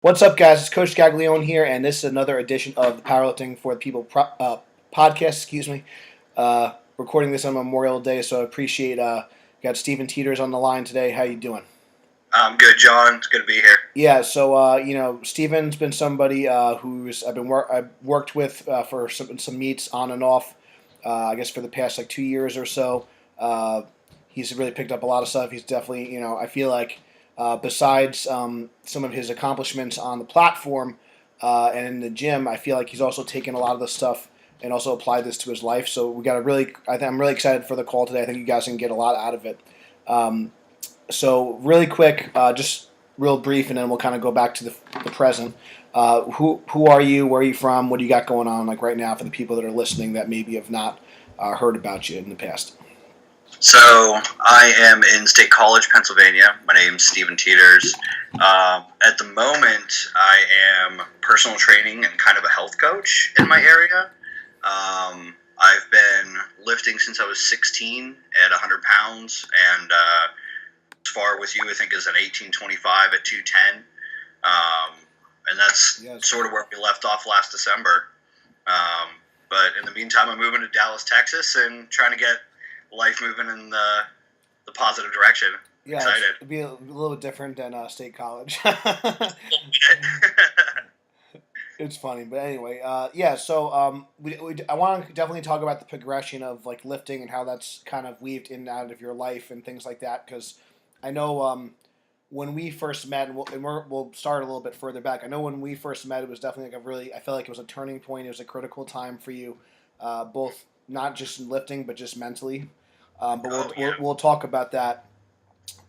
What's up, guys? It's Coach Gaglione here, and this is another edition of the Powerlifting for the People podcast. Excuse me. Recording this on Memorial Day, so I appreciate. Got Stephen Teeters on the line today. How you doing? I'm good, John. It's good to be here. Yeah. So Stephen's been somebody I've worked with for some meets on and off. I guess for the past like 2 years or so. He's really picked up a lot of stuff. He's definitely I feel like. Besides some of his accomplishments on the platform and in the gym, I feel like he's also taken a lot of the stuff and also applied this to his life. So we got I'm really excited for the call today. I think you guys can get a lot out of it. So really quick, just real brief, and then we'll kind of go back to the present. Who are you? Where are you from? What do you got going on like right now for the people that are listening that maybe have not heard about you in the past? So I am in State College, Pennsylvania. My name's Stephen Teeters. At the moment, I am personal training and kind of a health coach in my area. I've been lifting since I was 16 at 100 pounds, and as far with you, I think is an 1825 at 210. And that's sort of where we left off last December. But in the meantime, I'm moving to Dallas, Texas, and trying to get life moving in the positive direction. Yeah, excited. It'd be a little bit different than State College. It's funny, but anyway, So I want to definitely talk about the progression of like lifting and how that's kind of weaved in and out of your life and things like that. Because I know when we first met, and we'll start a little bit further back. I know when we first met, it was definitely like I felt like it was a turning point. It was a critical time for you, both not just in lifting but just mentally. We'll talk about that.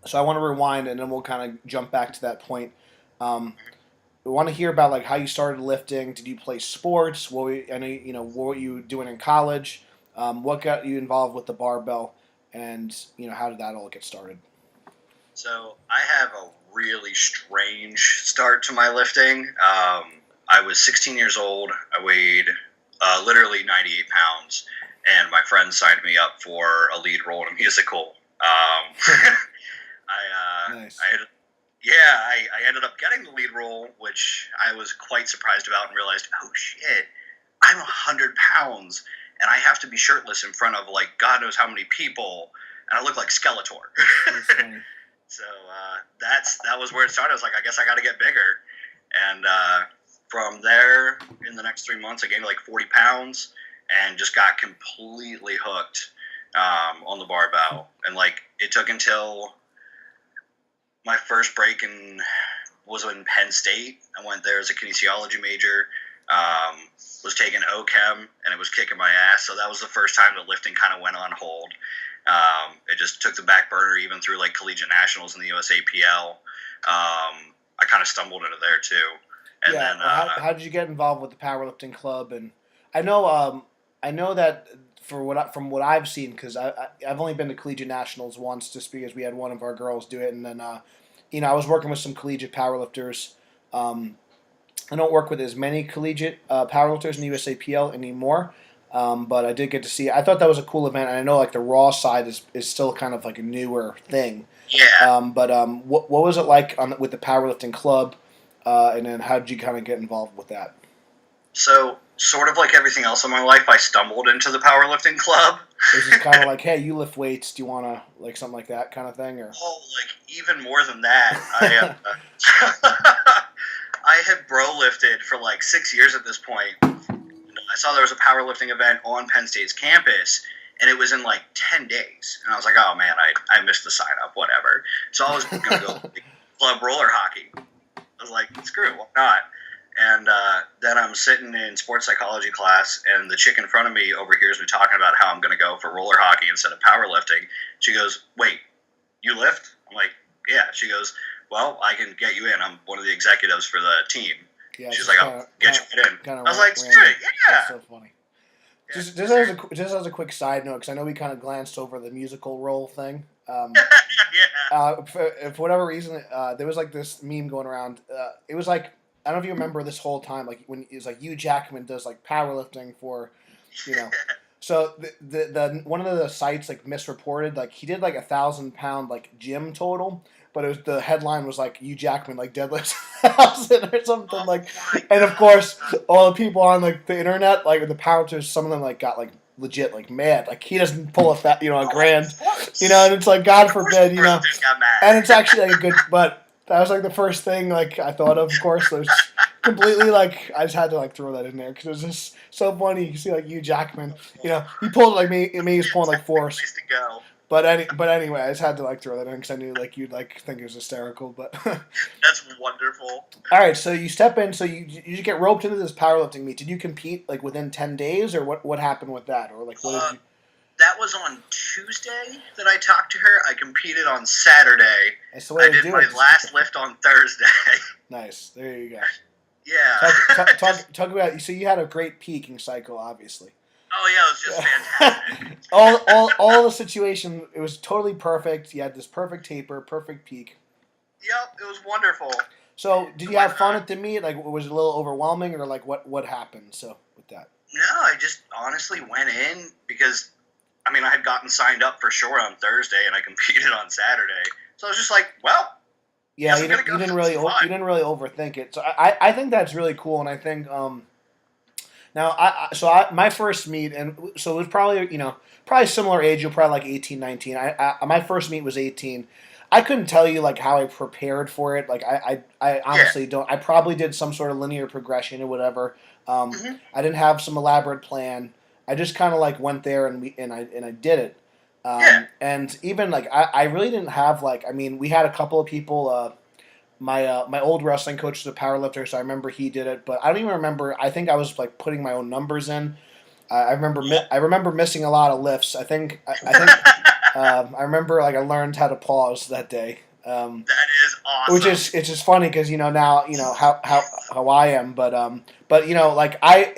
So I want to rewind and then we'll kind of jump back to that point. We want to hear about like how you started lifting. Did you play sports? What were you doing in college? What got you involved with the barbell, and how did that all get started? So I have a really strange start to my lifting. I was 16 years old. I weighed literally 98 pounds. And my friend signed me up for a lead role in a musical. Nice. I ended up getting the lead role, which I was quite surprised about and realized, oh shit, I'm 100 pounds and I have to be shirtless in front of like God knows how many people, and I look like Skeletor. So that was where it started. I was like, I guess I got to get bigger. And from there, in the next 3 months, I gained like 40 pounds. And just got completely hooked on the barbell. And like it took until my first break was in Penn State. I went there as a kinesiology major, was taking OChem, and it was kicking my ass. So that was the first time that lifting kind of went on hold. It just took the back burner even through like collegiate nationals and the USAPL. I kind of stumbled into there too. And then how did you get involved with the Powerlifting Club? And I know that from what I've seen, because I've only been to collegiate nationals once, just because we had one of our girls do it, and then I was working with some collegiate powerlifters. I don't work with as many collegiate powerlifters in the USAPL anymore, but I did get to see. I thought that was a cool event, and I know like the raw side is still kind of like a newer thing. Yeah. What was it like with the Powerlifting Club, and then how did you kind of get involved with that? So, sort of like everything else in my life, I stumbled into the Powerlifting Club. Is this kind of like, hey, you lift weights, do you want to, like, something like that kind of thing? Or? Oh, like, even more than that. I had bro lifted for like 6 years at this point. I saw there was a powerlifting event on Penn State's campus, and it was in like 10 days. And I was like, oh, man, I missed the sign up, whatever. So I was going to go club roller hockey. I was like, screw it, why not? And then I'm sitting in sports psychology class, and the chick in front of me overhears me talking about how I'm going to go for roller hockey instead of powerlifting. She goes, wait, you lift? I'm like, yeah. She goes, well, I can get you in. I'm one of the executives for the team. Yeah, she's like, I'll get you in. I was like, screw it, yeah. That's so funny. Yeah. Just as a quick side note, because I know we kind of glanced over the musical role thing. Yeah. For whatever reason, there was like this meme going around. It was like, I don't know if you remember this whole time, like when it's like Hugh Jackman does like powerlifting for, So the one of the sites like misreported like he did like 1,000 pound like gym total, but it was the headline was like Hugh Jackman like deadlifts 1,000 or something like, my and of God. course all the people on like the internet like the powerlifters, some of them like got like legit like mad, like he doesn't pull a grand, Of course. and it's like God Of course forbid, the President got mad. and it's actually like a good, but that was like the first thing like I thought of course, so it's completely like I just had to like throw that in there because it was just so funny. You see like Hugh Jackman, he pulled like me he was pulling like force. Place to go. But anyway, I just had to like throw that in because I knew like you'd like think it was hysterical. But That's wonderful. all right, so you step in, so you just get roped into this powerlifting meet. Did you compete like within 10 days, or what happened with that, or like what did you? That was on Tuesday that I talked to her. I competed on Saturday. That's the way I to did do my it. last lift on Thursday. Nice. There you go. Yeah. Talk about. So you had a great peaking cycle, obviously. Oh yeah, it was just fantastic. all the situation. It was totally perfect. You had this perfect taper, perfect peak. Yep, it was wonderful. So did you have fun at the meet? Like, was it a little overwhelming, or like what happened? So with that. No, I just honestly went in because, I mean, I had gotten signed up for sure on Thursday and I competed on Saturday. So I was just like, well, yeah, you didn't really overthink it. So I think that's really cool, and I think my first meet, and so it was probably similar age. You're probably like 18, 19. My first meet was 18. I couldn't tell you like how I prepared for it. Like I honestly don't. I probably did some sort of linear progression or whatever. I didn't have some elaborate plan. I just kind of like went there and I did it. And even like I really didn't have like, I mean, we had a couple of people. My old wrestling coach was a powerlifter, so I remember he did it. But I don't even remember. I think I was like putting my own numbers in. I remember missing a lot of lifts. I think I remember like I learned how to pause that day. That is awesome. Which is it's just funny because now how I am, but like I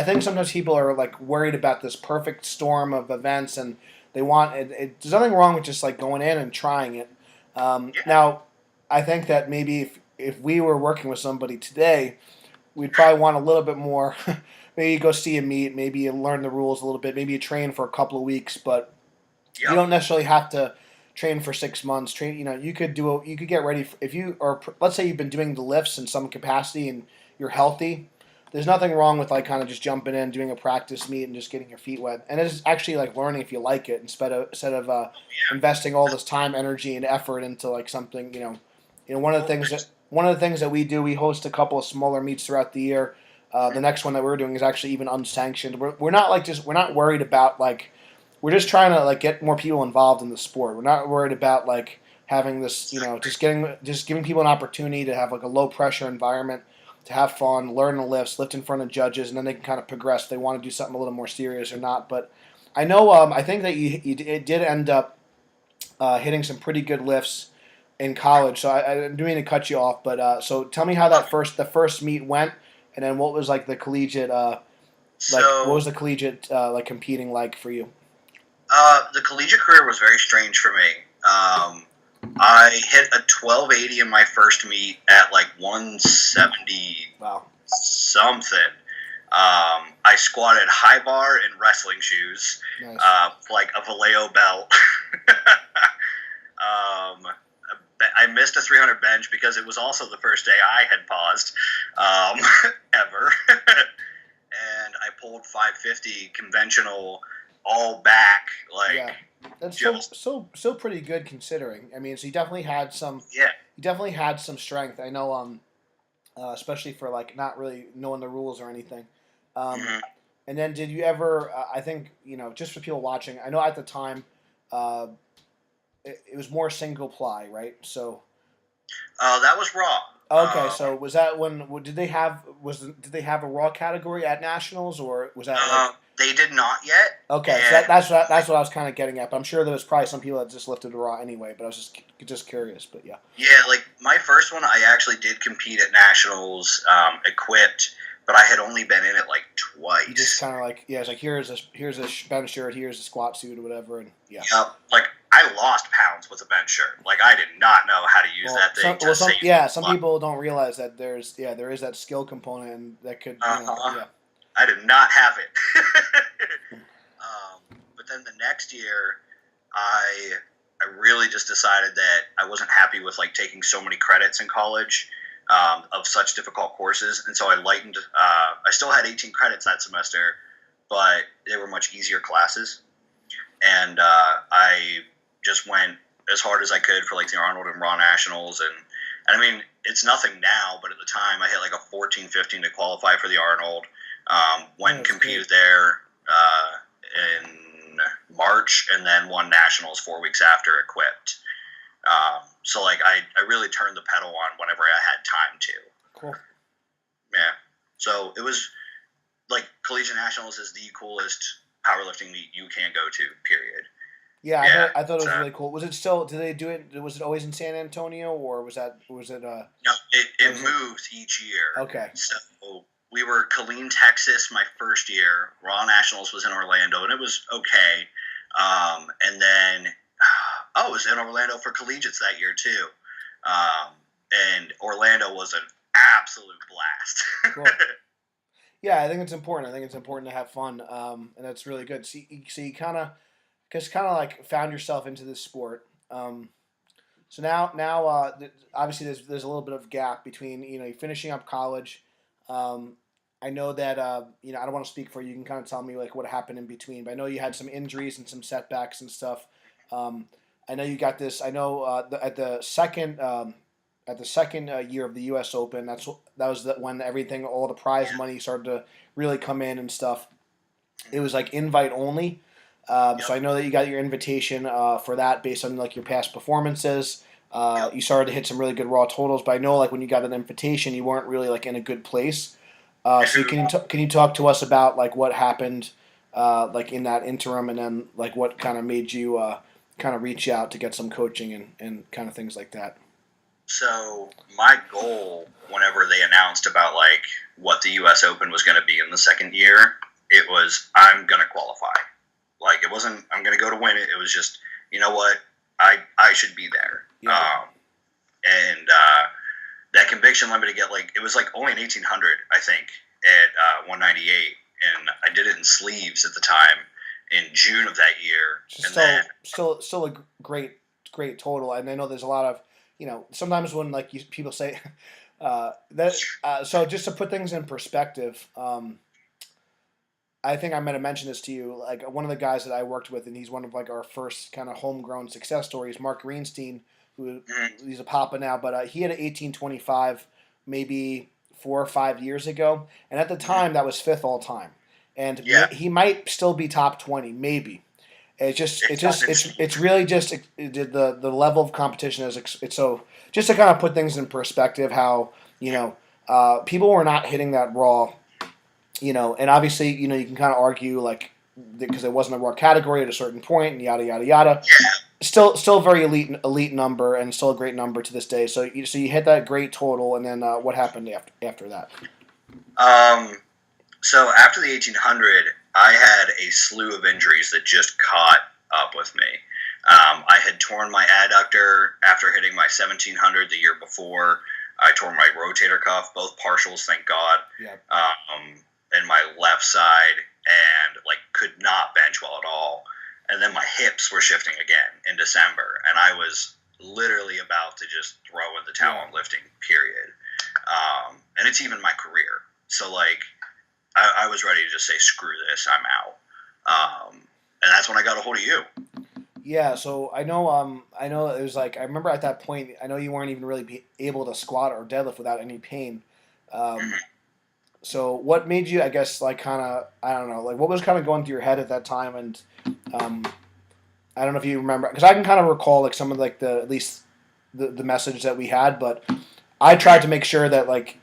think sometimes people are like worried about this perfect storm of events and they want it. There's nothing wrong with just like going in and trying it. Now, I think that maybe if we were working with somebody today, we'd probably want a little bit more. Maybe you go see a meet, maybe you learn the rules a little bit, maybe you train for a couple of weeks, but you don't necessarily have to train for 6 months. You could get ready let's say you've been doing the lifts in some capacity and you're healthy. There's nothing wrong with like kind of just jumping in, doing a practice meet, and just getting your feet wet. And it's actually like learning if you like it instead of investing all this time, energy, and effort into like something. One of the things that we do, we host a couple of smaller meets throughout the year. The next one that we're doing is actually even unsanctioned. We're not worried about like. We're just trying to like get more people involved in the sport. We're not worried about like having this, just giving people an opportunity to have like a low pressure environment, to have fun, learn the lifts, lift in front of judges, and then they can kind of progress if they want to do something a little more serious or not. But I know I think that you did end up hitting some pretty good lifts in college. So I didn't mean to cut you off, but so tell me how the first meet went, and then what was like the collegiate what was the collegiate like competing like for you? The collegiate career was very strange for me. I hit a 1280 in my first meet at like 170 something. I squatted high bar in wrestling shoes, Nice. like a Vallejo belt. I missed a 300 bench because it was also the first day I had paused ever. And I pulled 550 conventional all back, like. Yeah. That's so pretty good considering. I mean, so you definitely had some. Yeah. You definitely had some strength. I know, especially for like not really knowing the rules or anything. And then, did you ever? I think just for people watching, I know at the time, it was more single ply, right? So. That was raw. Okay, so was that when did they have a raw category at nationals, or was that like? They did not yet. Okay, so that's what I was kind of getting at. But I'm sure there was probably some people that just lifted raw anyway. But I was just curious. But yeah. Yeah, like my first one, I actually did compete at nationals, equipped, but I had only been in it like twice. You just kind of like it's like here's a bench shirt, here's a squat suit or whatever, and yeah. Yep. Like I lost pounds with a bench shirt. Like I did not know how to use that thing. Some people don't realize that there is that skill component and that could I did not have it. But then the next year, I I really just decided that I wasn't happy with like taking so many credits in college of such difficult courses, and so I lightened. I still had 18 credits that semester, but they were much easier classes, and I just went as hard as I could for like the Arnold and Raw Nationals, and I mean it's nothing now, but at the time I hit like a 14:15 to qualify for the Arnold. Went and competed there in March, and then won nationals 4 weeks after, equipped. So like I really turned the pedal on whenever I had time to. Cool. Yeah. So it was like collegiate nationals is the coolest powerlifting meet you can go to. Period. Yeah, I thought it was really cool. Was it still? Did they do it? Was it always in San Antonio, or was it? No, it moved each year. Okay. So we were Killeen, Texas, my first year. Raw Nationals was in Orlando, and it was okay. And then, it was in Orlando for collegiates that year too. And Orlando was an absolute blast. Cool. Yeah, I think it's important. I think it's important to have fun, and that's really good. So you kind of like found yourself into this sport. So now, obviously there's a little bit of gap between you finishing up college. I know that I don't want to speak for you. You can kind of tell me like what happened in between. But I know you had some injuries and some setbacks and stuff. I know you got this. I know at the second year of the U.S. Open, that was when everything, all the prize money started to really come in and stuff. It was like invite only. So I know that you got your invitation for that based on like your past performances. You started to hit some really good raw totals, but I know like when you got an invitation, you weren't really like in a good place. So can you talk to us about like what happened like in that interim, and then like what kind of made you kind of reach out to get some coaching and kind of things like that? So my goal, whenever they announced about like what the U.S. Open was going to be in the second year, it was I'm going to qualify. Like it wasn't I'm going to go to win it. It was just you know what I should be there. Yeah. And that conviction led me to get like it was like only an 1800 I think at 198, and I did it in sleeves at the time in June of that year. Still a great total, and I know there's a lot of sometimes when like people say so just to put things in perspective, I think I might have mentioned this to you. Like one of the guys that I worked with, and he's one of like our first kind of homegrown success stories, Mark Greenstein, who he's a papa now, but he had an 1825 maybe 4 or 5 years ago, and at the time that was fifth all time, and he might still be top 20, maybe. It's really just the level of competition is it's so just to kind of put things in perspective how people were not hitting that raw, and obviously you can kind of argue like because it wasn't a raw category at a certain point and yada yada yada. Still very elite number, and still a great number to this day. So you hit that great total, and then what happened after that? So after the 1800, I had a slew of injuries that just caught up with me. I had torn my adductor after hitting my 1700 the year before. I tore my rotator cuff, both partials, thank God. Yeah. In my left side, and like could not bench well at all. And then my hips were shifting again in December, and I was literally about to just throw in the towel on lifting, period. And it's even my career. So like, I was ready to just say, screw this, I'm out. And that's when I got a hold of you. Yeah, so I know it was like, I remember at that point, I know you weren't even really able to squat or deadlift without any pain. So what made you, I guess, like kind of, I don't know, like what was kind of going through your head at that time? And I don't know if you remember, because I can kind of recall like some of like at least the message that we had, but I tried to make sure that like,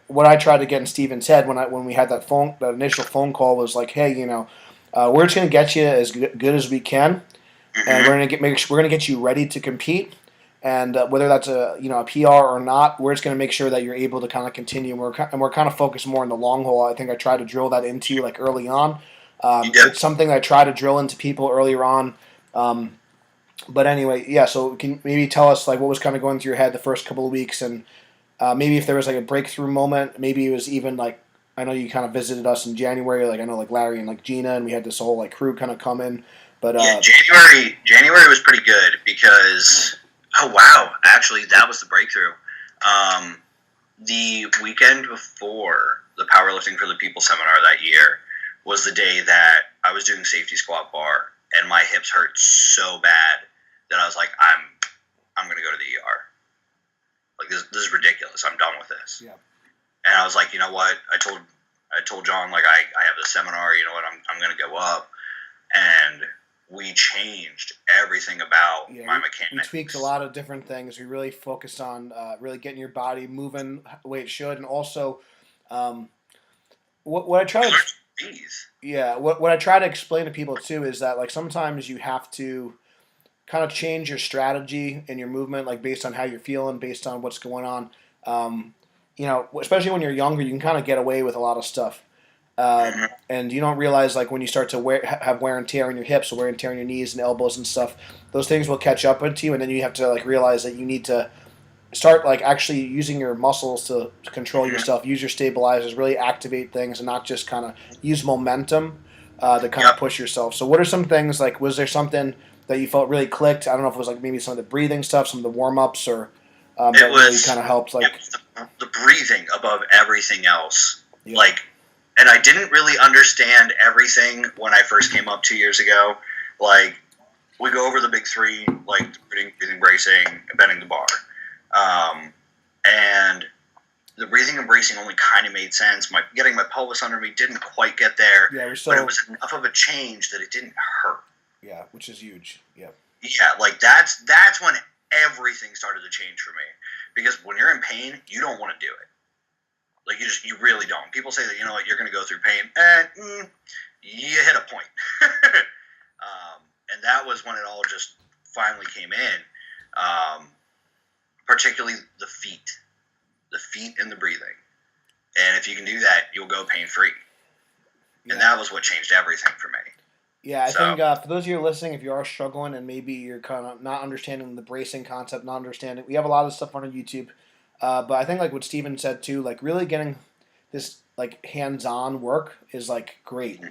what I tried to get in Steven's head when we had that initial phone call was like, hey, we're just going to get you as good as we can, and we're going to get you ready to compete. And whether that's a PR or not, we're just going to make sure that you're able to kind of continue. And we're kind of focused more on the long haul. I think I tried to drill that into you like early on. It's something I try to drill into people earlier on. But anyway, yeah. So can you maybe tell us like what was kind of going through your head the first couple of weeks, and maybe if there was like a breakthrough moment. Maybe it was even like I know you kind of visited us in January. Like I know like Larry and like Gina, and we had this whole like crew kind of come in. But yeah, January was pretty good because oh wow, actually that was the breakthrough. The weekend before the Powerlifting for the People seminar that year was the day that I was doing safety squat bar, and my hips hurt so bad that I was like, I'm gonna go to the ER. Like this is ridiculous. I'm done with this. Yeah. And I was like, you know what? I told John, like, I have this seminar. You know what? I'm gonna go up, and we changed everything about my mechanics. We tweaked a lot of different things. We really focused on really getting your body moving the way it should, and also what I try to what I try to explain to people too is that like sometimes you have to kind of change your strategy and your movement like based on how you're feeling, based on what's going on. Especially when you're younger, you can kind of get away with a lot of stuff. And you don't realize like when you start to have wear and tear on your hips or wear and tear on your knees and elbows and stuff, those things will catch up into you, and then you have to like realize that you need to start like actually using your muscles to control yourself, use your stabilizers, really activate things, and not just kind of use momentum to kind of push yourself. So, what are some things like? Was there something that you felt really clicked? I don't know if it was like maybe some of the breathing stuff, some of the warm ups, or that really kind of helped. Like the breathing above everything else, yeah. like. And I didn't really understand everything when I first came up 2 years ago. Like, we go over the big three, like breathing, bracing, bending the bar. And the breathing and bracing only kind of made sense. Getting my pelvis under me didn't quite get there. Yeah, but it was enough of a change that it didn't hurt. Yeah, which is huge. Yeah. Yeah, like that's when everything started to change for me. Because when you're in pain, you don't want to do it. Like you really don't. People say that you're going to go through pain. You hit a point, and that was when it all just finally came in. Particularly the feet and the breathing. And if you can do that, you'll go pain free. Yeah. And that was what changed everything for me. Yeah, I think for those of you listening, if you are struggling and maybe you're kind of not understanding the bracing concept, not understanding, we have a lot of stuff on our YouTube. But I think like what Steven said too, like really getting this like hands-on work is like great.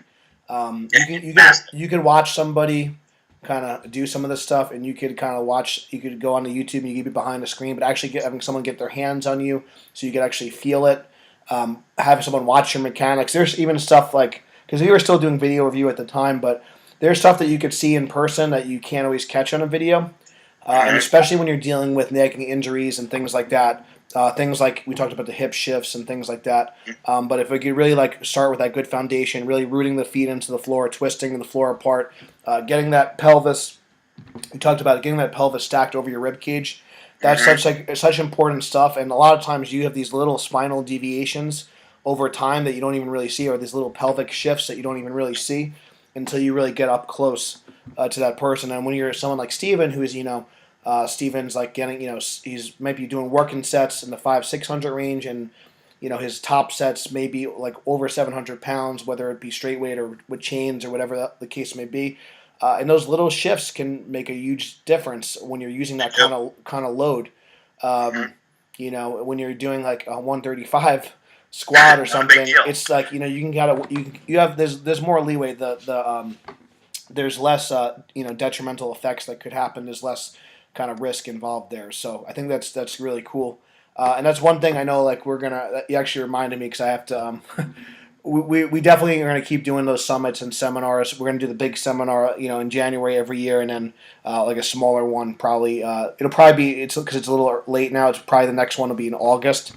You can watch somebody kind of do some of this stuff, and you could kind of watch. You could go on the YouTube and you could be behind the screen, but actually having someone get their hands on you so you could actually feel it. Have someone watch your mechanics. There's even stuff like because we were still doing video review at the time, but there's stuff that you could see in person that you can't always catch on a video. And especially when you're dealing with nagging injuries and things like that. Things like we talked about the hip shifts and things like that. But if we could really like start with that good foundation, really rooting the feet into the floor, twisting the floor apart, getting that pelvis. We talked about getting that pelvis stacked over your rib cage. That's such important stuff. And a lot of times you have these little spinal deviations over time that you don't even really see, or these little pelvic shifts that you don't even really see until you really get up close to that person. And when you're someone like Steven, who is Steven's like getting, he's might be doing working sets in the 500-600 range, and his top sets may be like over 700 pounds, whether it be straight weight or with chains or whatever the case may be. And those little shifts can make a huge difference when you're using that kind of load. When you're doing like a 135 squat or something, it's like you have there's more leeway. There's less detrimental effects that could happen. There's less kind of risk involved there. So I think that's really cool. And that's one thing I know. Like you actually reminded me because I have to. We definitely are going to keep doing those summits and seminars. We're going to do the big seminar, in January every year, and then like a smaller one probably. It'll probably be because it's a little late now. It's probably the next one will be in August.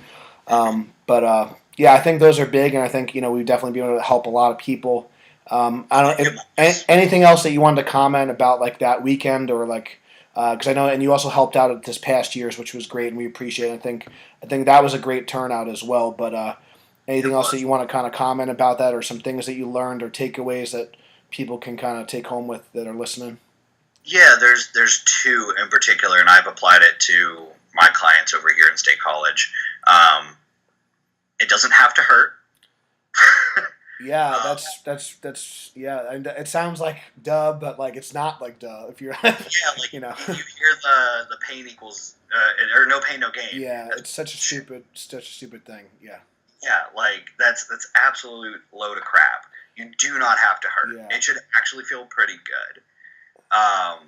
Yeah, I think those are big, and I think we've definitely been able to help a lot of people. I don't. Anything else that you wanted to comment about like that weekend or like. Because I know, and you also helped out at this past year's, which was great, and we appreciate it. I think that was a great turnout as well. But anything else that you want to kind of comment about that, or some things that you learned or takeaways that people can kind of take home with that are listening? Yeah, there's two in particular, and I've applied it to my clients over here in State College. It doesn't have to hurt. Yeah, that's yeah. And it sounds like duh, but like it's not like duh. If you're you hear the pain equals or no pain no gain. Yeah, it's such a stupid thing. Yeah. Yeah, like that's absolute load of crap. You do not have to hurt. Yeah. It should actually feel pretty good. Um,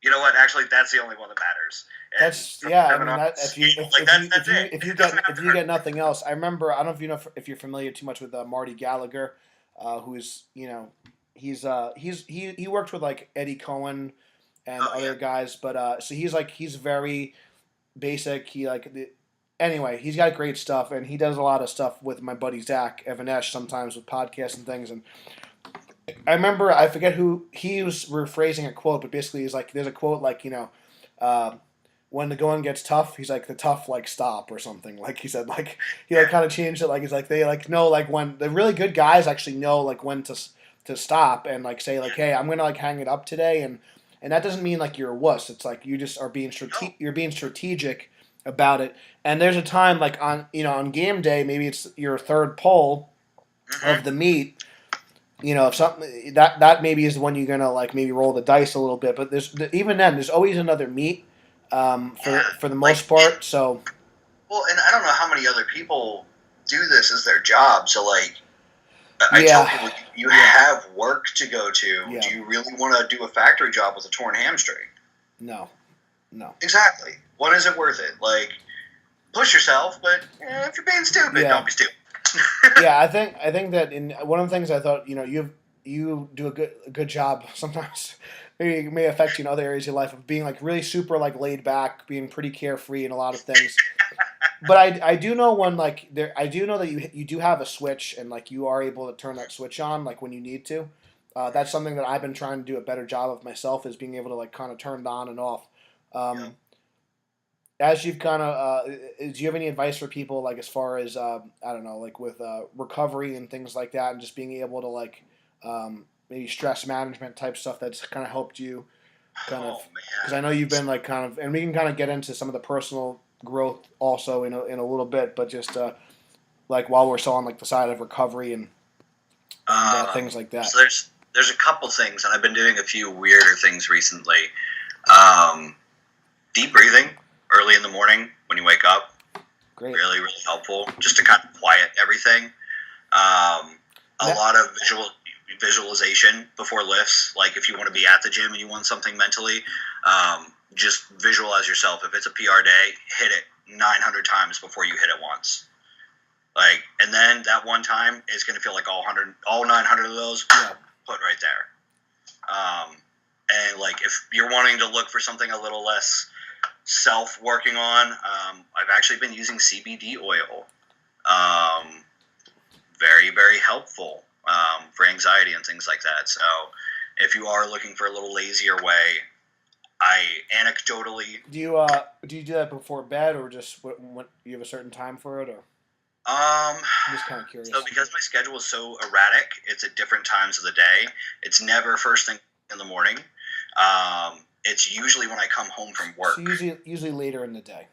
you know what? Actually, that's the only one that matters. And That's from yeah. I having mean, on that the scale, like that's it. It doesn't have if to you hurt. get nothing else, I remember. I don't know if you know if you're familiar too much with Marty Gallagher, who's he worked with like Eddie Cohen and Oh yeah. other guys, but so he's very basic. Anyway, he's got great stuff, and he does a lot of stuff with my buddy Zach Evanesh sometimes with podcasts and things. And I remember I forget who he was rephrasing a quote, but basically he's like, there's a quote like uh, when the going gets tough, he's like the tough like stop or something. Like he said, like he like Yeah. kind of changed it. Like he's like they like know like when the really good guys actually know like when to stop and like say like, Yeah. hey, I'm gonna like hang it up today, and that doesn't mean like you're a wuss. It's like you just are being No. you're being strategic about it. And there's a time like on game day, maybe it's your third pull Mm-hmm. of the meet. If something that maybe is the one you're gonna like maybe roll the dice a little bit, but even then there's always another meet Yeah. for the Like most part. So well, and I don't know how many other people do this as their job. So like, I tell yeah, people, you yeah, have work to go to. yeah, Do you really want to do a factory job with a torn hamstring? no, no, Exactly. When is it worth it? Like, push yourself, but if you're being stupid, yeah, don't be stupid. yeah. I think that in one of the things I thought you do a good job sometimes. Maybe it may affect you in other areas of your life of being like really super like laid back, being pretty carefree in a lot of things. But I do know when like there I do know that you do have a switch and like you are able to turn that switch on like when you need to. That's something that I've been trying to do a better job of myself is being able to like kind of turn it on and off. Yeah. As you've kind of do you have any advice for people like as far as I don't know like with recovery and things like that and just being able to like maybe stress management type stuff that's kind of helped you kind of Oh because I man. know you've been like kind of and we can kind of get into some of the personal growth also in a little bit but just like while we're still on like the side of recovery and things like that. So there's a couple things, and I've been doing a few weirder things recently. Um, Deep breathing early in the morning when you wake up, Great. really really helpful, just to kind of quiet everything. A That, lot of visualization before lifts. Like if you want to be at the gym and you want something mentally, just visualize yourself. If it's a PR day, hit it 900 times before you hit it once. Like, and then that one time is going to feel like all 900 of those yeah. put right there. And like if you're wanting to look for something a little less self working on, I've actually been using CBD oil. Very, very helpful for anxiety and things like that. So if you are looking for a little lazier way, I anecdotally do you do that before bed or just when you have a certain time for it or um I'm just kind of curious. so because my schedule is so erratic, it's at different times of the day. It's never first thing in the morning. It's usually when I come home from work. So usually later in the day.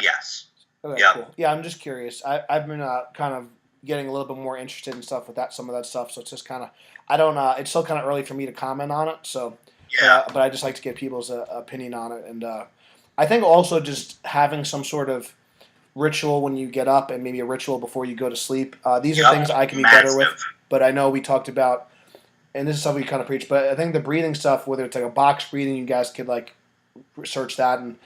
Yes. Okay, Yep. cool. Yeah, I'm just curious. I've been kind of getting a little bit more interested in stuff with some of that stuff. So it's just kind of I don't it's still kind of early for me to comment on it. So Yeah. but I just like to get people's opinion on it, and I think also just having some sort of ritual when you get up and maybe a ritual before you go to sleep. These are Yep. things I can be better with. Massive. But I know we talked about, and this is stuff we kind of preach. But I think the breathing stuff, whether it's like a box breathing, you guys could like research that and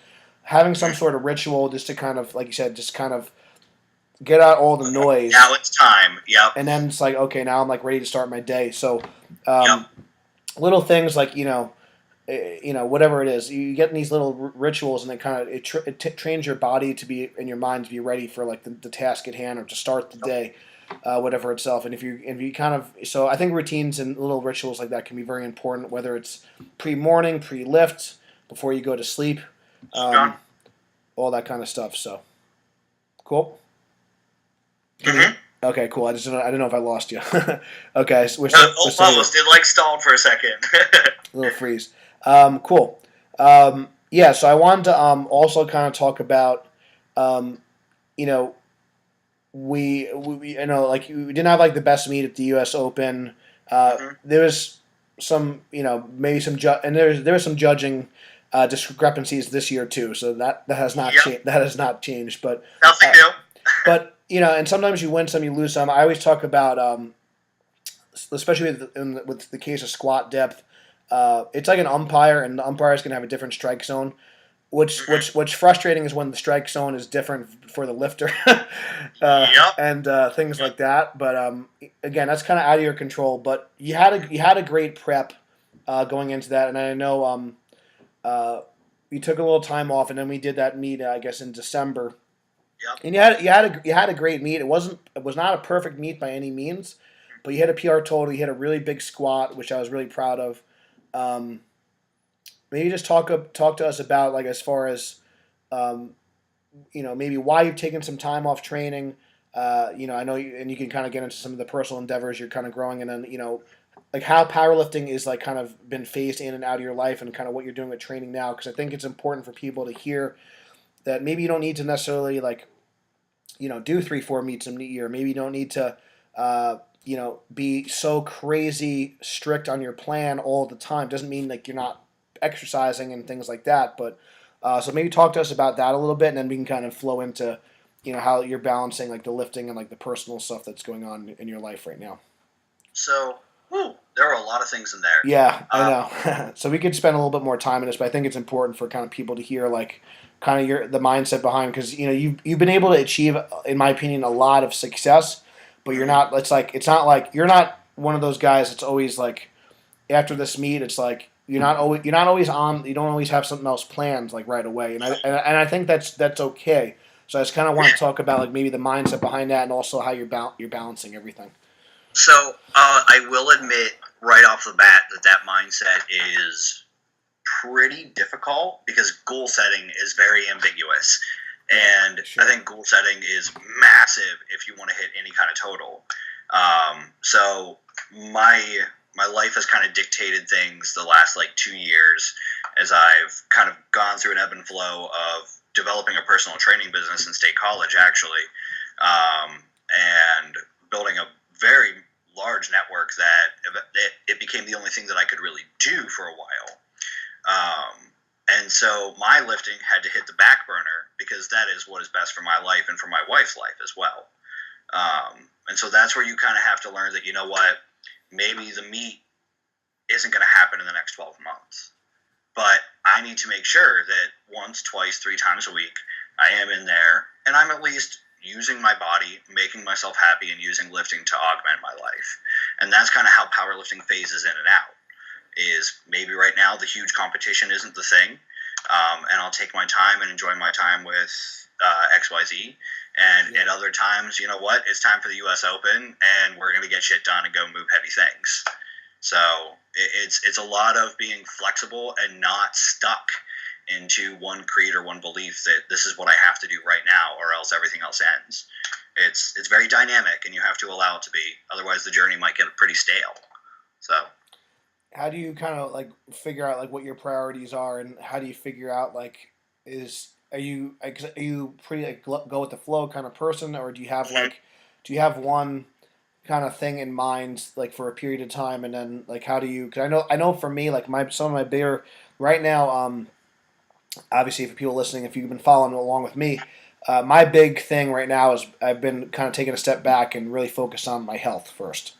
having some sort of ritual just to kind of, like you said, just kind of get out all the noise. Now it's time. Yep. And then it's like, okay, now I'm like ready to start my day. So, Yep. little things like whatever it is, you get in these little rituals, and then kind of it trains your body to be in your mind to be ready for like the task at hand or to start the day, whatever itself. And if you kind of so I think routines and little rituals like that can be very important, whether it's pre-morning, pre-lift, before you go to sleep, all that kind of stuff. So cool. Mm-hmm. Okay, cool. I didn't know if I lost you. Okay, so we're Almost. It like stalled for a second. a little freeze. Cool. Yeah, so I wanted to also kind of talk about, you know, we like we didn't have like the best meet at the U.S. Open. There was some, maybe some and there was some judging discrepancies this year too. So that has not that has not changed. But nothing new. But and sometimes you win some, you lose some. I always talk about, especially with the case of squat depth. it's like an umpire, and the umpire is going to have a different strike zone. Hmm. What's frustrating is when the strike zone is different for the lifter, Yep. and things Yep. like that. But again, that's kind of out of your control. But you had a great prep going into that, and I know uh, you took a little time off, and then we did that meet I guess in December, Yep. and you had a great meet. It was not a perfect meet by any means, but you hit a PR total. You hit a really big squat, which I was really proud of. Um, Maybe just talk to us about like as far as um, maybe why you've taken some time off training. I know you, and you can kind of get into some of the personal endeavors you're kind of growing, and then like how powerlifting is like kind of been phased in and out of your life, and kind of what you're doing with training now. Because I think it's important for people to hear that maybe you don't need to necessarily like do 3-4 meets a year. Maybe you don't need to be so crazy strict on your plan all the time. Doesn't mean like you're not exercising and things like that. But so maybe talk to us about that a little bit, and then we can kind of flow into how you're balancing like the lifting and like the personal stuff that's going on in your life right now. So, there were a lot of things in there. Yeah, I Um, know. So we could spend a little bit more time in this, but I think it's important for kind of people to hear like kind of the mindset behind, because you've been able to achieve, in my opinion, a lot of success, but you're mhm. not. It's not like you're not one of those guys that's always like after this meet. It's like you're not always on. You don't always have something else planned like right away, and I think that's okay. So I just kind of want to talk about like maybe the mindset behind that, and also how you're balancing everything. So, I will admit right off the bat that mindset is pretty difficult because goal setting is very ambiguous. Yeah, And I sure. think goal setting is massive if you want to hit any kind of total. So my my life has kind of dictated things the last like 2 years as I've kind of gone through an ebb and flow of developing a personal training business in state college, actually, and building a very large network that it became the only thing that I could really do for a while. And so my lifting had to hit the back burner because that is what is best for my life and for my wife's life as well. And so that's where you kind of have to learn that, you know what, maybe the meet isn't going to happen in the next 12 months. But I need to make sure that once, twice, 3 times a week, I am in there and I'm at least using my body, making myself happy, and using lifting to augment my life. And that's kind of how powerlifting phases in and out. Is maybe right now the huge competition isn't the thing, and I'll take my time and enjoy my time with XYZ. And at other times, you know what, it's time for the U.S. Open, and we're going to get shit done and go move heavy things. So it's a lot of being flexible and not stuck into one creed or one belief that this is what I have to do right now, or else everything else ends. It's very dynamic, and you have to allow it to be. Otherwise, the journey might get pretty stale. So. How do you kind of like figure out like what your priorities are, and how do you figure out like are you pretty like go with the flow kind of person, or do you have one kind of thing in mind like for a period of time, and then like how do you? Because I know for me like my some of my bigger right now, obviously for people listening, if you've been following along with me, my big thing right now is I've been kind of taking a step back and really focus on my health first.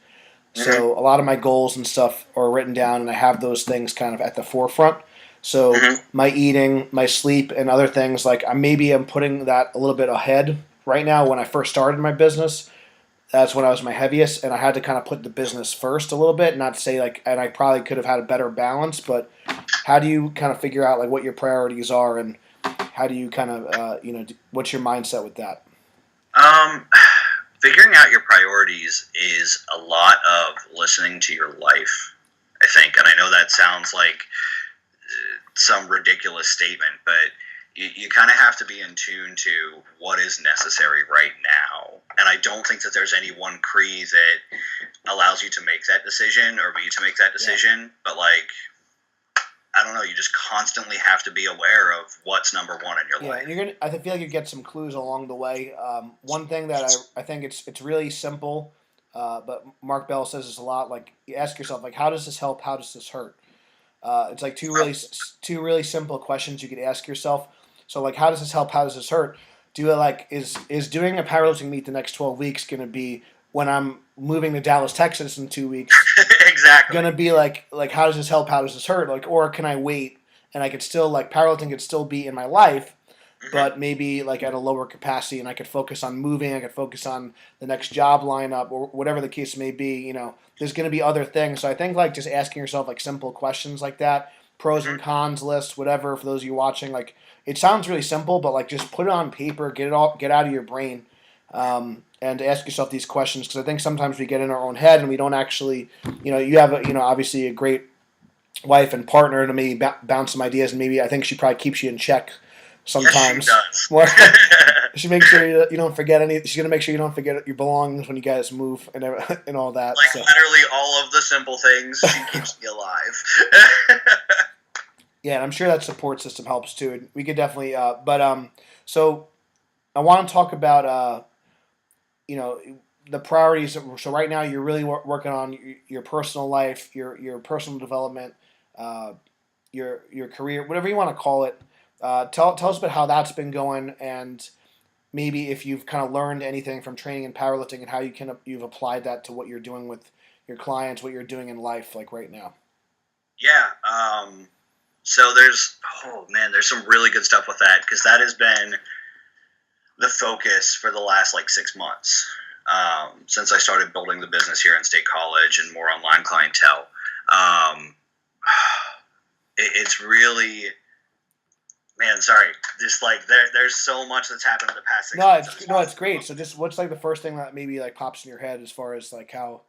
Mm-hmm. So a lot of my goals and stuff are written down, and I have those things kind of at the forefront. So Mm-hmm. my eating, my sleep, and other things like I'm putting that a little bit ahead right now. When I first started my business, that's when I was my heaviest, and I had to kind of put the business first a little bit. Not to say like, and I probably could have had a better balance, but how do you kind of figure out like what your priorities are, and how do you kind of what's your mindset with that? Um, Figuring out your priorities is a lot of listening to your life, I think. And I know that sounds like some ridiculous statement, but you kind of have to be in tune to what is necessary right now. And I don't think that there's any one creed that allows you to make that decision or me to make that Yeah. decision. But, like, I don't know, you just constantly have to be aware of what's number one in your Yeah, and life. I feel like you get some clues along the way. One thing that I think it's really simple, but Mark Bell says this a lot. Like you ask yourself, like, how does this help? How does this hurt? It's like two really simple questions you could ask yourself. So like, how does this help? How does this hurt? Do it like is doing a powerlifting meet the next 12 weeks going to be when I'm moving to Dallas, Texas in 2 weeks? exactly. gonna be like how does this help? How does this hurt? Like, or can I wait and I could still like powerlifting could still be in my life, Hmm. but maybe like at a lower capacity, and I could focus on moving. I could focus on the next job lineup or whatever the case may be. There's gonna be other things. So I think like just asking yourself like simple questions like that, pros and Hmm. cons list, whatever. For those of you watching, like it sounds really simple, but like just put it on paper, get out of your brain. And ask yourself these questions because I think sometimes we get in our own head and we don't actually, you have obviously a great wife and partner to maybe bounce some ideas, and maybe I think she probably keeps you in check Yes, she sometimes. does. Where she makes sure you don't forget any. She's gonna make sure you don't forget your belongings when you guys move and all that. Like So literally all of the simple things, she keeps me alive. yeah, and I'm sure that support system helps too. And we could definitely, so I want to talk about you know the priorities. So right now you're really working on your personal life, your personal development, uh, your career, whatever you want to call it. Tell us about how that's been going, and maybe if you've kind of learned anything from training and powerlifting, and how you've applied that to what you're doing with your clients, what you're doing in life, like right now. Yeah. So there's some really good stuff with that because that has been the focus for the last like 6 months since I started building the business here in State College and more online clientele. Um, it's really, man, sorry, just like there's so much that's happened in the past 6 months. It's great. So just what's like the first thing that maybe like pops in your head as far as like how,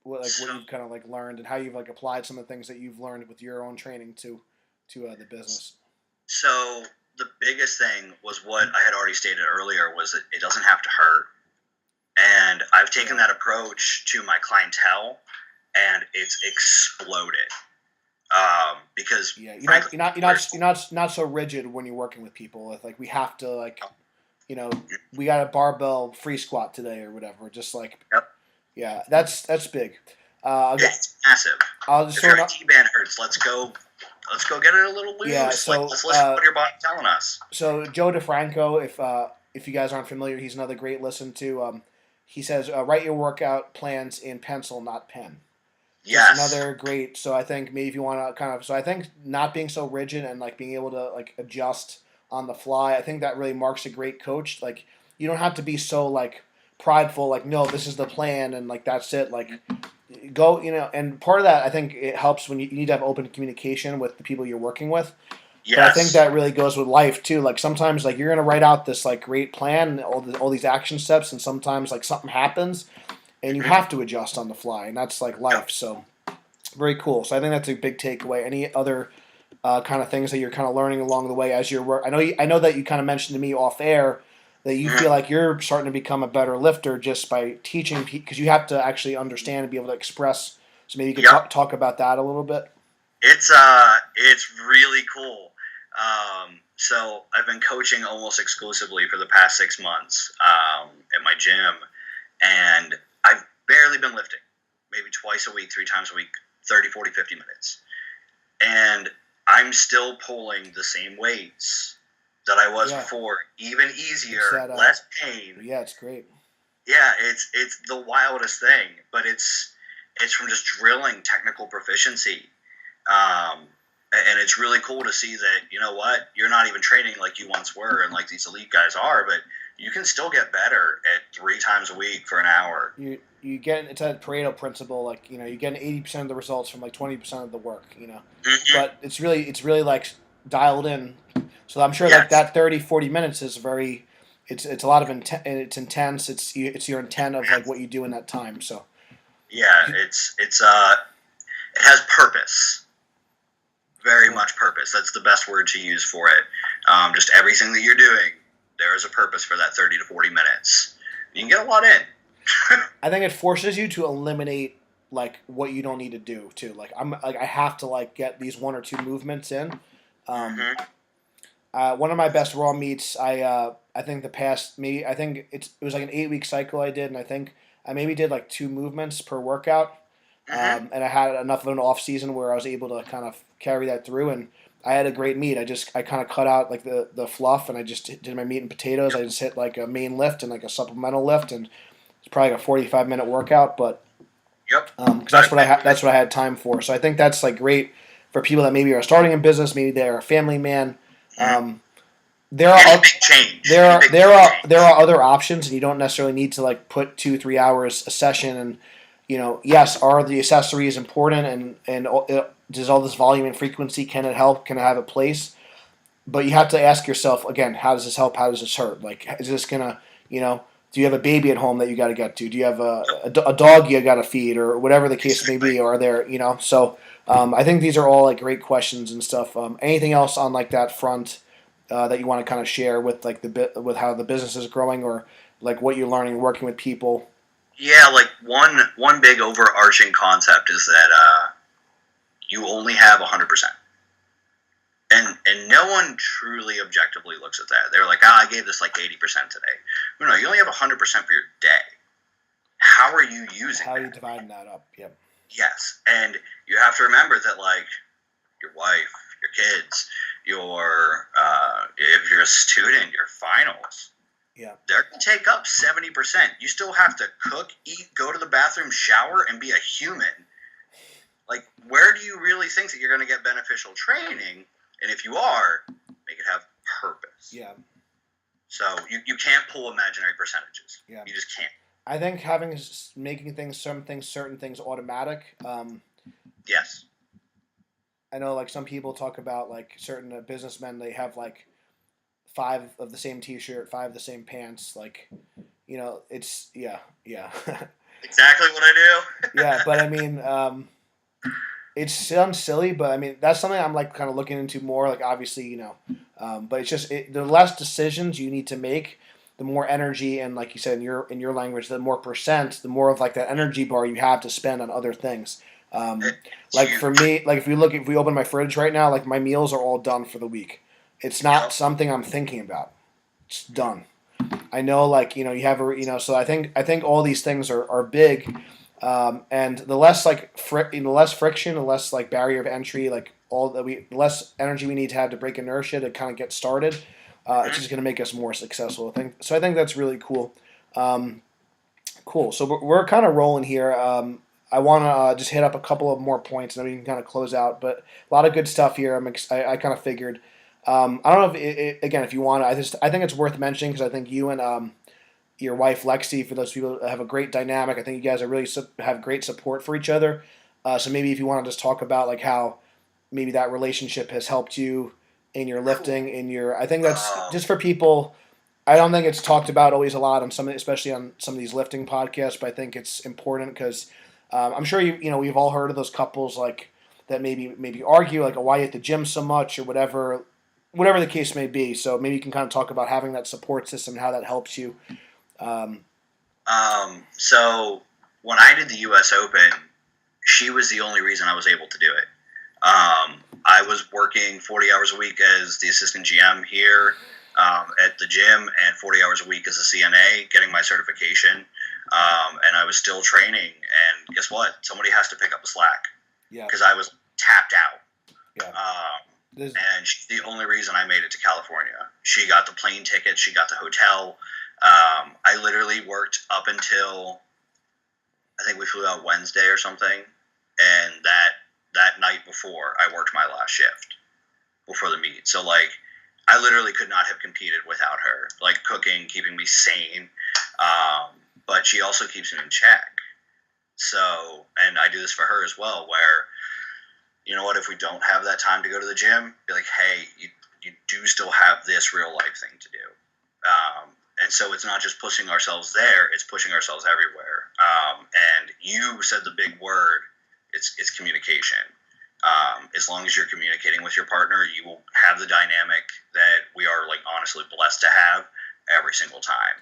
what So, you've kind of like learned and how you've like applied some of the things that you've learned with your own training to the business. so the biggest thing was what I had already stated earlier was that it doesn't have to hurt. And I've taken that approach to my clientele, and it's exploded. Because Yeah, frankly, not so rigid when you're working with people. It's like we have to like, we got a barbell free squat today or whatever. Just like, yep, yeah, that's big. it's massive. I'll just If throw your T-band hurts, let's go get it a little loose. Yeah, Like let's listen to what your body's telling us. so Joe DeFranco, if you guys aren't familiar, he's another great listen to. He says, write your workout plans in pencil, not pen. Just Yes. another great. So I think maybe if you want to kind of, so I think not being so rigid and like being able to like adjust on the fly, I think that really marks a great coach. Like you don't have to be so like prideful, like no, this is the plan and like that's it. Like go, and part of that I think it helps when you need to have open communication with the people you're working with. But I think Yes. that really goes with life too. Like sometimes like you're gonna write out this like great plan, and all these action steps, and sometimes like something happens, and you Mhm. have to adjust on the fly, and that's like Yep. life. So very cool. So I think that's a big takeaway. Any other kind of things that you're kind of learning along the way as you're work? I know that you kind of mentioned to me off air that you Mhm. feel like you're starting to become a better lifter just by teaching because you have to actually understand and be able to express. So maybe you could Yep. talk about that a little bit. It's really cool. So I've been coaching almost exclusively for the past 6 months at my gym, and I've barely been lifting, maybe twice a week, 3 times a week, 30, 40, 50 minutes. And I'm still pulling the same weights that I was before, even easier, less pain. Yeah, it's great. Yeah, it's the wildest thing, but it's from just drilling technical proficiency. And it's really cool to see that, you know what, you're not even training like you once were and like these elite guys are, but you can still get better at 3 times a week for an hour. You get it's a Pareto principle, like you're getting 80% of the results from like 20% of the work, Mm-hmm. but it's really like dialed in. So I'm sure Yes. like that 30-40 minutes is very, it's a lot of it's intense. It's your intent of like what you do in that time. So yeah, it has purpose. Very much purpose. That's the best word to use for it. Just everything that you're doing, there is a purpose for that 30 to 40 minutes. You can get a lot in. I think it forces you to eliminate like what you don't need to do too. Like I have to like get these one or two movements in. One of my best raw meets, I think it was like an 8-week cycle I did, and I think I maybe did like 2 movements per workout. And I had enough of an off season where I was able to kind of carry that through, and I had a great meet. I kind of cut out like the fluff, and I just did my meat and potatoes. I just hit like a main lift and like a supplemental lift, and it's probably like a 45-minute workout. But Yep. Because that's what I had time for. So I think that's like great for people that maybe are starting a business, maybe they're a family man. Mm-hmm. There Any are big change. there Any are big there are change. there are other options, and you don't necessarily need to like put 2-3 hours a session. And yes, are the accessories important, and does all this volume and frequency, can it help? Can it have a place? But you have to ask yourself again: how does this help? How does this hurt? Like, is this gonna do you have a baby at home that you got to get to? Do you have a dog you got to feed, or whatever the case may Exactly. be? Or are there so I think these are all like great questions and stuff. Anything else on like that front that you want to kind of share with like with how the business is growing, or like what you're learning working with people? Yeah, like one big overarching concept is that you only have 100%. And no one truly objectively looks at that. They're like, I gave this like 80% today. No, you only have 100% for your day. How are you using How are you that? dividing that up? Yep. Yes, and you have to remember that like your wife, your kids, your if you're a student, your finals, Yeah. they're gonna take up 70%. You still have to cook, eat, go to the bathroom, shower, and be a human. Like, where do you really think that you're going to get beneficial training? And if you are, make it have purpose. Yeah. So you can't pull imaginary percentages. Yeah. You just can't. I think making certain things automatic. Yes. I know like some people talk about like certain businessmen, they have like 5 of the same T-shirt, 5 of the same pants. Like, it's yeah. Exactly what I do. Yeah, but I mean, it sounds silly, but I mean that's something I'm like kind of looking into more. Like obviously, but it's just the less decisions you need to make, the more energy, and like you said in your language, the more percent, the more of like that energy bar you have to spend on other things. It's Like huge. for me, like if we open my fridge right now, like my meals are all done for the week. It's not Yep. something I'm thinking about. It's done. I know, like you have so I think all these things are big, and the less like the less friction, the less like barrier of entry, like the less energy we need to have to break inertia to kind of get started. It's Mm-hmm. just going to make us more successful. I think that's really cool. Cool. So we're kind of rolling here. I want to just hit up a couple of more points, and then we can kind of close out. But a lot of good stuff here. I kind of figured. I don't know again if you want to. I think it's worth mentioning because I think you and your wife Lexi, for those people, have a great dynamic. I think you guys are really have great support for each other. So maybe if you want to just talk about like how maybe that relationship has helped you in your Cool. lifting, in your. I think that's just for people. I don't think it's talked about always a lot on some, especially on some of these lifting podcasts. But I think it's important because I'm sure we've all heard of those couples like that maybe argue like, oh, why are you at the gym so much or whatever the case may be. So maybe you can kind of talk about having that support system and how that helps you. Um, So when I did the U.S. Open, she was the only reason I was able to do it. I was working 40 hours a week as the assistant GM here at the gym, and 40 hours a week as a CNA, getting my certification. And I was still training. And guess what? Somebody has to pick up the slack yeah, because I was tapped out. yeah. And she's the only reason I made it to California. She got the plane ticket. She got the hotel. I literally worked up until I think we flew out Wednesday or something, and that night before I worked my last shift before the meet. So like, I literally could not have competed without her. Like cooking, keeping me sane, but she also keeps me in check. So, and I do this for her as well, where you know what, if we don't have that time to go to the gym, be like, hey, you do still have this real life thing to do. And so it's not just pushing ourselves there, it's pushing ourselves everywhere. And you said the big word, it's communication. As long as you're communicating with your partner, you will have the dynamic that we are like honestly blessed to have every single time.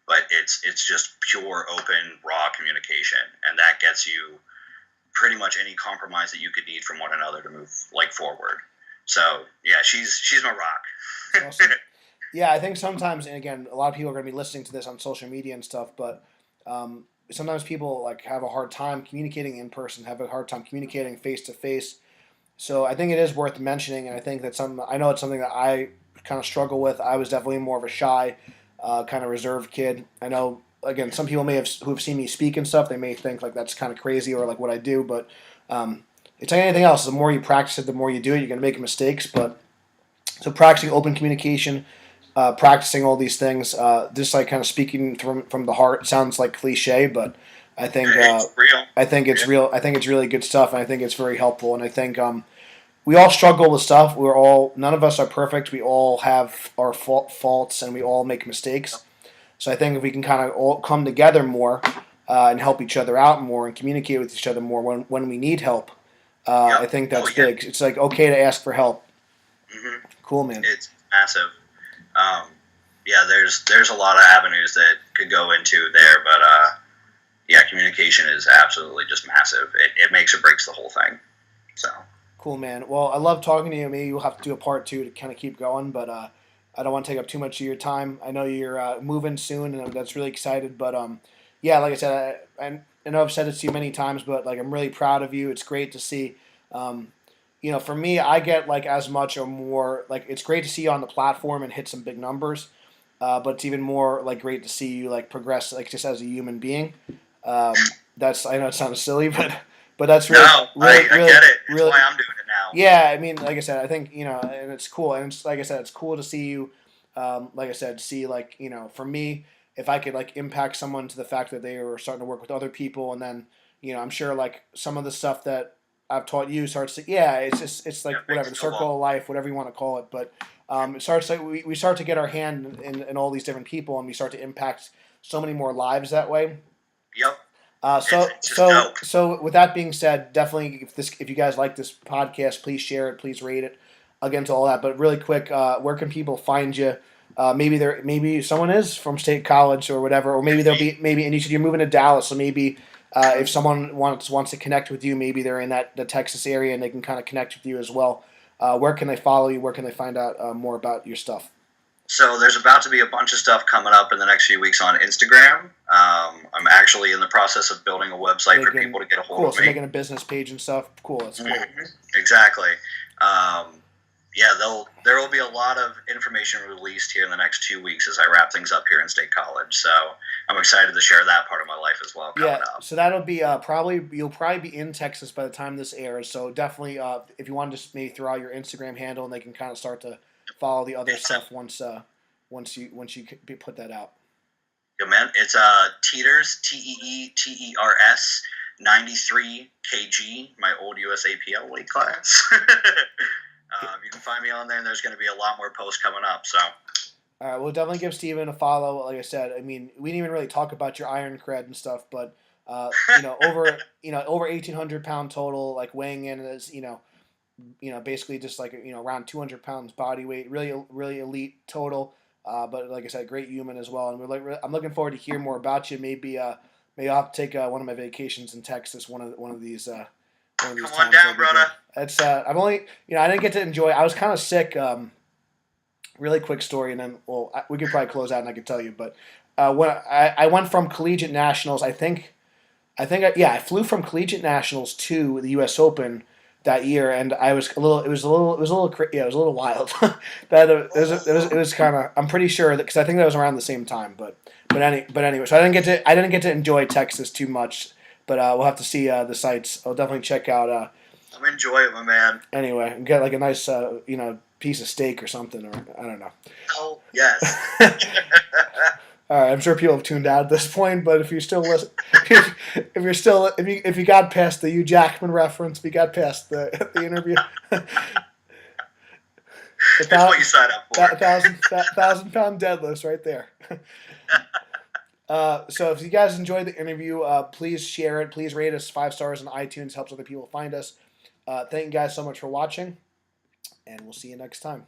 But it's just pure, open, raw communication, and that gets you pretty much any compromise that you could need from one another to move like forward. So yeah, she's my rock. Awesome. Yeah, I think sometimes, and again, a lot of people are going to be listening to this on social media and stuff, but sometimes people like have a hard time communicating in person, have a hard time communicating face to face. So I think it is worth mentioning, and I think that I know it's something that I kind of struggle with. I was definitely more of a shy, kind of reserved kid. I know again, some people who have seen me speak and stuff, they may think like that's kind of crazy or like what I do, but it's like anything else. The more you practice it, the more you do it. You're gonna make mistakes, but so practicing open communication, practicing all these things, just like kind of speaking from the heart sounds like cliche, but I think It's real. I think it's real. I think it's really good stuff, and I think it's very helpful. And I think we all struggle with stuff. None of us are perfect. We all have our faults, and we all make mistakes. So I think if we can kind of all come together more and help each other out more and communicate with each other more when we need help, I think that's big. It's like okay to ask for help. Mm-hmm. Cool, man. It's massive. Yeah, there's a lot of avenues that could go into there, but yeah, communication is absolutely just massive. It makes or breaks the whole thing. So cool, man. Well, I love talking to you. Maybe we'll have to do a part 2 to kind of keep going, but I don't want to take up too much of your time. I know you're moving soon, and that's really excited. But yeah, like I said, I know I've said it to you many times, but like I'm really proud of you. It's great to see. For me, I get like as much or more. Like it's great to see you on the platform and hit some big numbers, but it's even more like great to see you like progress, like just as a human being. That's I know it sounds silly, but that's really, no, really, I really, get it. It's really, why I'm doing it now. yeah. I mean, like I said, I think and it's cool, and it's like I said, it's cool to see you. Like I said, see like for me, if I could like impact someone to the fact that they are starting to work with other people, and then I'm sure like some of the stuff that I've taught you starts to it's like whatever the circle of life, whatever you want to call it, but it starts like we start to get our hand in all these different people, and we start to impact so many more lives that way. Yep. So with that being said, definitely if you guys like this podcast, please share it, please rate it, against all that. But really quick, where can people find you? Maybe someone is from State College or whatever, or maybe and you said you're moving to Dallas, so maybe if someone wants to connect with you, maybe they're in the Texas area and they can kind of connect with you as well. Where can they follow you? Where can they find out more about your stuff? So there's about to be a bunch of stuff coming up in the next few weeks on Instagram. I'm actually in the process of building a website for people to get a hold of me. So making a business page and stuff. Cool. That's cool. Mm-hmm. Exactly. Yeah, there will be a lot of information released here in the next 2 weeks as I wrap things up here in State College. So I'm excited to share that part of my life as well coming up. So that'll be you'll probably be in Texas by the time this airs. So definitely, if you want to just maybe throw out your Instagram handle, and they can kind of start to follow the other stuff once you put that out. Good man. It's Teeters TEETERS 93 kg, my old USAPL weight class. You can find me on there, and there's going to be a lot more posts coming up. So, all right, we'll definitely give Steven a follow. Like I said, I mean, we didn't even really talk about your iron cred and stuff, but over 1,800 pound total, like weighing in as basically just like around 200 pounds body weight, really elite total. But like I said, great human as well, and I'm looking forward to hear more about you. Maybe I'll have to take one of my vacations in Texas one of these. Come on down, brother. It's I've only I didn't get to enjoy. I was kind of sick. Really quick story, and then we could probably close out, and I could tell you. But when I went from collegiate nationals, I flew from collegiate nationals to the U.S. Open that year, and it was a little wild. It was kind of. I'm pretty sure that because I think that was around the same time, but anyway, so I didn't get to enjoy Texas too much. But we'll have to see the sites. I'll definitely check out. I'm enjoying it, my man. Anyway, get like a nice piece of steak or something, or I don't know. Oh yes. All right, I'm sure people have tuned out at this point, but if you're still listening, if you got past the Hugh Jackman reference, if you got past the interview, That's what you signed up for. 1,000-pound deadlifts right there. So if you guys enjoyed the interview, please share it. Please rate us 5 stars on iTunes. Helps other people find us. Thank you guys so much for watching, and we'll see you next time.